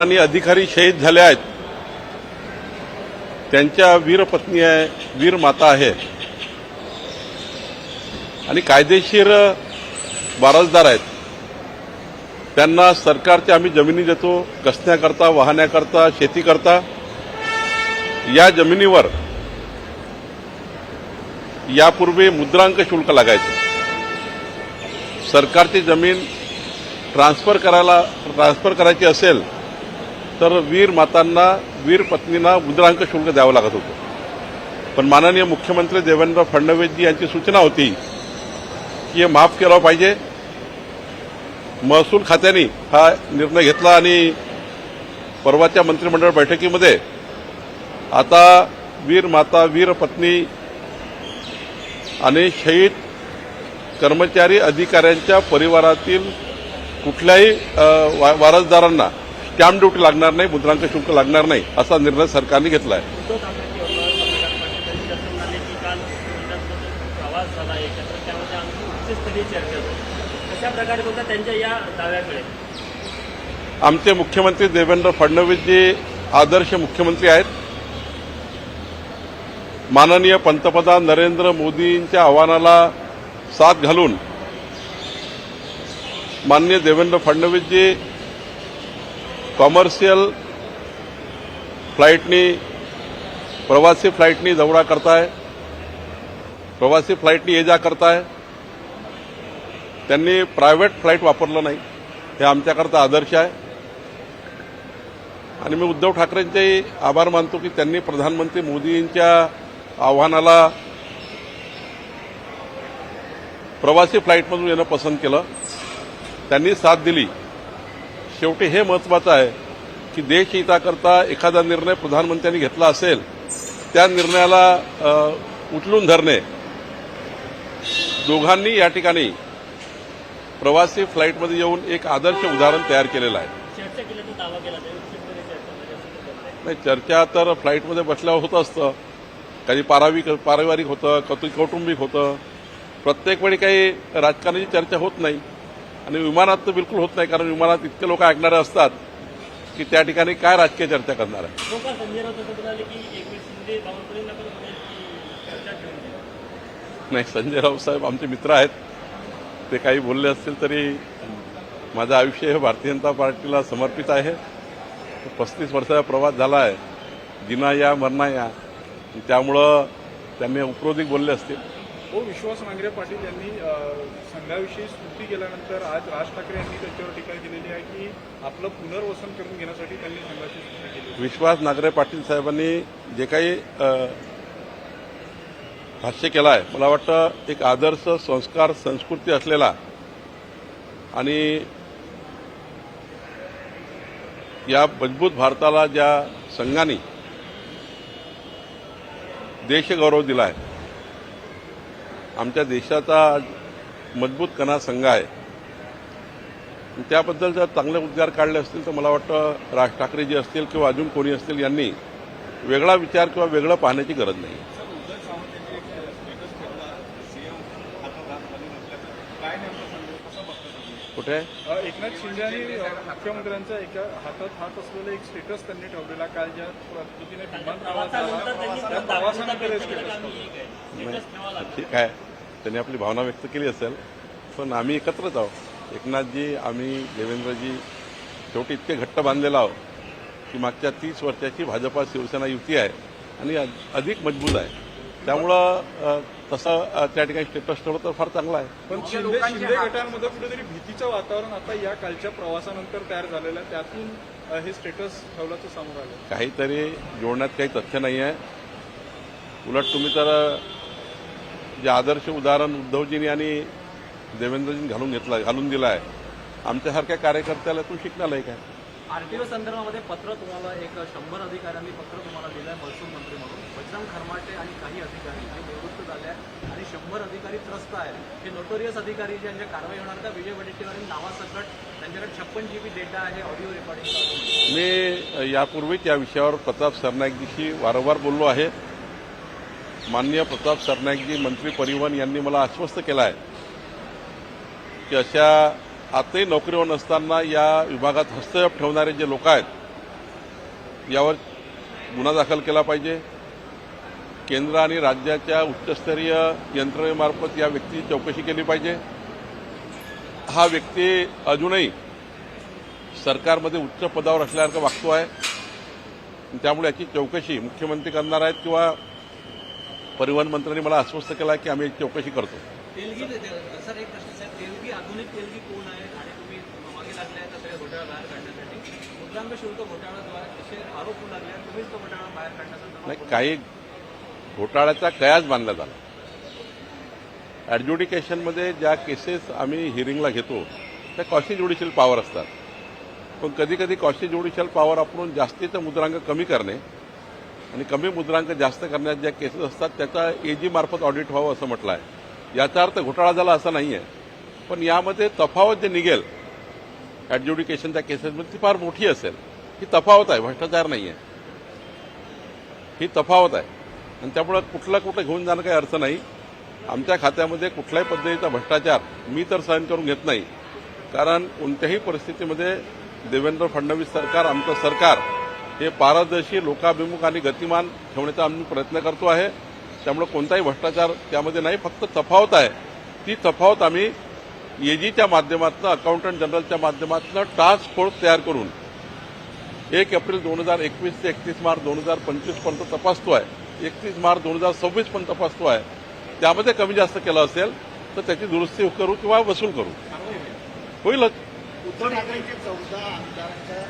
आणि अधिकारी शहीद झाले आहेत. त्यांच्या वीर पत्नी आहे, वीर माता आहे आणि कायदेशीर वारसदार आहेत. त्यांना सरकारच्या आम्ही जमिनी देतो कसण्याकरता, वाहण्याकरता, शेतीकरता. या जमिनीवर यापूर्वी मुद्रांक शुल्क लागायचं. सरकारची जमीन ट्रान्सफर करायची असेल तर वीर मातांना, वीर पत्नींना मुद्रांक शुल्क द्यावं लागत होतं. पण माननीय मुख्यमंत्री देवेंद्र फडणवीसजी यांची सूचना होती की हे माफ केलं पाहिजे. महसूल खात्याने हा निर्णय घेतला आणि परवाच्या मंत्रिमंडळ बैठकीमध्ये आता वीर माता, वीर पत्नी आणि शहीद कर्मचारी अधिकाऱ्यांच्या परिवारातील कुठल्याही वारसदारांना स्टॅम्प ड्युटी लागणार नाही, मुद्रांक शुल्क लागणार नाही, असा निर्णय सरकारने घेतला आहे. आमचे मुख्यमंत्री देवेंद्र फडणवीसजी आदर्श मुख्यमंत्री आहेत. माननीय पंतप्रधान नरेंद्र मोदींच्या आव्हानाला साथ घालून माननीय देवेंद्र फडणवीसजी कॉमर्शियल फ्लाईटनी, प्रवासी फ्लाईटनी दौरा करताय, प्रवासी फ्लाईटनी ये जा करताय. त्यांनी प्रायव्हेट फ्लाईट वापरलं नाही. हे आमच्याकरता आदर्श आहे आणि मी उद्धव ठाकरेंचे आभार मानतो की त्यांनी प्रधानमंत्री मोदींच्या आव्हानाला प्रवासी फ्लाईटमधून येणं पसंत केलं. त्यांनी साथ दिली. शेवटी हे महत्त्वाचं आहे की देशहिताकरता एखादा निर्णय प्रधानमंत्र्यांनी घेतला असेल त्या निर्णयाला उचलून धरणे. दोघांनी या ठिकाणी प्रवासी फ्लाईटमध्ये येऊन एक आदर्श उदाहरण तयार केलेलं आहे. नाही, चर्चा तर फ्लाईटमध्ये बसल्यावर होत असतं. कधी पारिवारिक होतं, कधी कौटुंबिक होतं. प्रत्येक वेळी काही राजकारणाची चर्चा होत नाही आणि विमानात तर बिलकुल होत नाही, कारण विमानात इतके लोक ऐकणारे असतात की त्या ठिकाणी काय राजकीय चर्चा करणार आहे. नाही, संजय राऊत साहेब आमचे मित्र आहेत. ते काही बोलले असतील तरी माझं आयुष्य हे भारतीय जनता पार्टीला समर्पित आहे. 35 वर्षाचा प्रवास झाला आहे, जिना या मरणा या. त्यामुळं त्यांनी उपरोधिक बोलले असतील. विश्वास नांगरे पाटील यांनी संघाविषयी स्तुती केल्यानंतर आज राज ठाकरे यांनी त्याच्यावर टीका केलेली आहे की आपलं पुनर्वसन करून घेण्यासाठी त्यांनी संघाची स्तुती केली. विश्वास नांगरे पाटील साहेबांनी जे काही भाष्य केलं आहे, मला वाटतं एक आदर्श, संस्कार, संस्कृती असलेला आणि या मजबूत भारताला ज्या संघाने देशगौरव दिला आहे, आमच्या देशाचा मजबूत कणा संघ आहे. त्याबद्दल जर चांगले उद्गार काढले असतील तर मला वाटतं राज ठाकरेजी असतील किंवा अजून कोणी असतील यांनी वेगळा विचार किंवा वेगळं पाहण्याची गरज नाही. कुठे एकनाथ शिंदे आणि मुख्यमंत्र्यांच्या एका हातात हात असलेलं एक स्टेटस त्यांनी ठेवलेला काल, ज्या पद्धतीने विमान प्रवासानंतर ठीक आहे, त्यांनी आपली भावना व्यक्त केली असेल. पण आम्ही एकत्रच आहोत. एकनाथजी, आम्ही, देवेंद्रजी शेवटी इतके घट्ट बांधलेलो आहोत की मागच्या 30 वर्षाची भाजपा शिवसेना युती आहे आणि अधिक मजबूत आहे. त्यामुळं तसं त्या ठिकाणी स्टेटस ठेवलं तर फार चांगलं आहे. पण शिंदे गटांमध्ये कुठेतरी भीतीचं वातावरण आता या कालच्या प्रवासानंतर तयार झालेलं आहे. त्यातून हे स्टेटस ठेवल्याचं समोर आलं. काहीतरी जोडण्यात काही तथ्य नाही आहे. उलट तुम्ही तर जे आदर्श उदाहरण उद्धवजींनी आणि देवेंद्रजींनी घालून दिलं आहे, आमच्यासारख्या कार्यकर्त्याला तू शिकण्यालायक आहे. आरटीओ संदर्भामध्ये पत्र तुम्हाला 100 अधिकाऱ्यांनी पत्र तुम्हाला दिलं आहे महसूल मंत्री म्हणून. बजरंग खरमाटे आणि काही अधिकारी जे निवृत्त झाले आहेत आणि 100 अधिकारी त्रस्त आहेत. हे नोटोरियस अधिकारी ज्यांच्या कारवाई होणार त्या विजय वडेट्टीवार नावासकट त्यांच्याकडे 56 GB डेटा आहे, ऑडिओ रेकॉर्डिंग. मी यापूर्वीच या विषयावर प्रताप सरनाईकजीशी वारंवार बोललो आहे. माननीय प्रताप सरनाईकजी, मंत्री परिवहन यांनी मला आश्वस्त केलं आहे की अशा आताही नोकरीवर नसताना या विभागात हस्तक्षेप ठेवणारे जे लोक आहेत यावर गुन्हा दाखल केला पाहिजे. केंद्र आणि राज्याच्या उच्चस्तरीय यंत्रणेमार्फत या व्यक्तीची चौकशी केली पाहिजे. हा व्यक्ती अजूनही सरकारमध्ये उच्च पदावर असल्यासारखं वागतो आहे. त्यामुळे याची चौकशी मुख्यमंत्री करणार आहेत किंवा परिवहन मंत्र्यांनी मला आश्वस्त केलं आहे की आम्ही याची चौकशी करतो. तेलगी सर एक प्रश्न साहेब, तेलगी आधुनिक तेलगी कोण आहेत आणि तुम्ही मागे लागले आहेत सगळे घोटाळा बाहेर काढण्यासाठी मुद्रांक शुल्क घोटाळ्याद्वारे असे आरोप होऊ लागले आहेत, तुम्हीच तो घोटाळा बाहेर काढण्याचा नाही, काही घोटाळ्याचा कयास बांधला झाला. ॲडज्युडिकेशनमध्ये ज्या केसेस आम्ही हिअरिंगला घेतो त्या कॉशी ज्युडिशियल पॉवर असतात. पण कधी कधी कॉशी ज्युडिशियल पॉवर वापरून जास्तीचं मुद्रांक कमी करणे आणि कमी मुद्रांक जास्त करण्यात ज्या केसेस असतात त्याचा एजी मार्फत ऑडिट व्हावं असं म्हटलं आहे. याचा अर्थ घोटाळा झाला असा नाही आहे. पण यामध्ये तफावत जे निघेल ॲडज्युडिकेशनच्या केसेसमध्ये ती फार मोठी असेल. ही तफावत आहे, भ्रष्टाचार नाही आहे. ही तफावत आहे आणि त्यामुळे कुठे घेऊन जाणं काही अर्थ नाही. आमच्या खात्यामध्ये कुठल्याही पद्धतीचा भ्रष्टाचार मी तर सहन करून घेत नाही. कारण कोणत्याही परिस्थितीमध्ये देवेंद्र फडणवीस सरकार, आमचं सरकार हे पारदर्शी, लोकाभिमुख आणि गतिमान ठेवण्याचा आम्ही प्रयत्न करतो आहे. त्यामुळे कोणताही भ्रष्टाचार त्यामध्ये नाही. फक्त तफावत आहे. ती तफावत आम्ही एजीच्या माध्यमातून, अकाउंटंट जनरलच्या माध्यमातून टास्क फोर्स तयार करून 1 एप्रिल 2021 ते 31 मार्च 2025 पर्यंत तपासतो आहे. 31 मार्च 2026 पण तपासतो आहे. त्यामध्ये कमी जास्त केलं असेल तर त्याची दुरुस्ती करू किंवा वसूल करू. होईलच. उद्धव ठाकरेंचे 14 आमदारांच्या